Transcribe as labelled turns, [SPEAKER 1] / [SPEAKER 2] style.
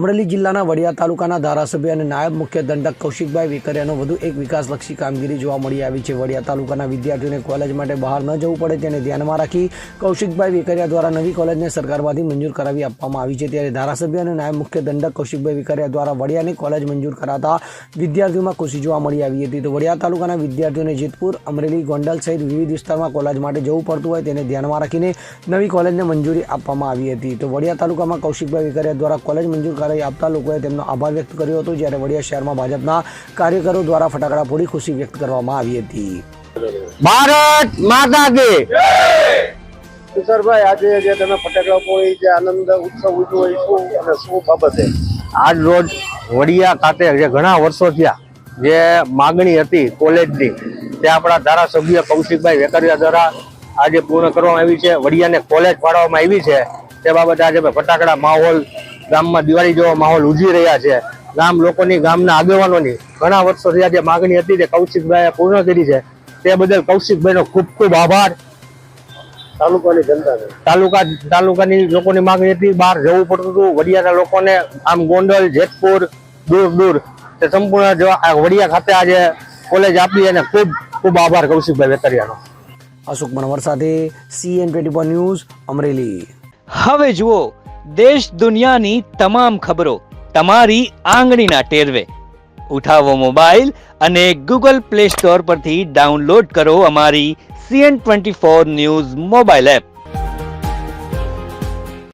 [SPEAKER 1] અમરેલી જિલ્લાના વડિયા તાલુકાના ધારાસભ્ય અને નાયબ મુખ્ય દંડક કૌશિકભાઈ વેકરિયાનો વધુ એક વિકાસલક્ષી કામગીરી જોવા મળી આવી છે। વડિયા તાલુકાના વિદ્યાર્થીઓને કોલેજ માટે બહાર ન જવું પડે તેને ધ્યાનમાં રાખી કૌશિકભાઈ વેકરિયા દ્વારા નવી કોલેજને સરકારમાંથી મંજૂર કરાવી આપવામાં આવી છે। ત્યારે ધારાસભ્ય અને નાયબ મુખ્ય દંડક કૌશિકભાઈ વેકરિયા દ્વારા વડિયાની કોલેજ મંજૂર કરાતા વિદ્યાર્થીઓમાં ખુશી જોવા મળી આવી હતી। તો વડિયા તાલુકાના વિદ્યાર્થીઓને જેતપુર, અમરેલી, ગોંડલ સહિત વિવિધ વિસ્તારમાં કોલેજ માટે જવું પડતું હોય તેને ધ્યાનમાં રાખીને નવી કોલેજને મંજૂરી આપવામાં આવી હતી। તો વડિયા તાલુકામાં કૌશિકભાઈ વેકરિયા દ્વારા કોલેજ મંજૂર કરાવી આપતા લોકોએ તેમનો આભાર વ્યક્ત કર્યો હતો, જ્યારે વડિયા શહેરમાં ભાજપના કાર્યકરો દ્વારા ફટાકડા ફોડી ખુશી વ્યક્ત કરવામાં આવી હતી।
[SPEAKER 2] ભારત માતા કી જય।
[SPEAKER 3] કિશોરભાઈ, આજે જે તમે ફટાકડા ફોડી જે આનંદ ઉત્સવ ઉજવ્યો અને શું બાબતે?
[SPEAKER 2] આજ રોજ વડિયા ખાતે જે ઘણા વર્ષો થયા જે માગણી હતી કોલેજની તે આપણા ધારાસભ્ય કૌશિકભાઈ વેકરિયા દ્વારા આજે પૂર્ણ કરવામાં આવી છે। વડિયાને કોલેજ ફાળવવામાં આવી છે તે બાબતે આજે ફટાકડા માહોલ ગામમાં દિવાળી જેવો માહોલ ઉજવી રહ્યા છે। ગામ લોકોની, ગામના આગેવાનોની ઘણા વર્ષો થયા જે માગણી હતી તે કૌશિકભાઈએ પૂર્ણ કરી છે, તે બદલ કૌશિકભાઈનો ખૂબ ખૂબ આભાર।
[SPEAKER 3] તાલુકાની જનતા,
[SPEAKER 2] તાલુકાની લોકોની માગણી હતી, બહાર જવું પડતું હતું વડિયાના લોકોને, આમ ગોંડલ, જેતપુર, દૂર તે સંપૂર્ણ વડિયા ખાતે આજે કોલેજ આપી અને ખૂબ ખૂબ આભાર કૌશિકભાઈ વેકરિયાનો।
[SPEAKER 1] અશોક મનવર સાથે CN24 ન્યૂઝ, અમરેલી।
[SPEAKER 4] હવે જુઓ દેશ દુનિયાની તમામ ખબરો તમારી આંગળીના ટેરવે। ઉઠાવો મોબાઈલ અને Google Play Store પરથી ડાઉનલોડ કરો અમારી CN24 ન્યૂઝ મોબાઈલ એપ।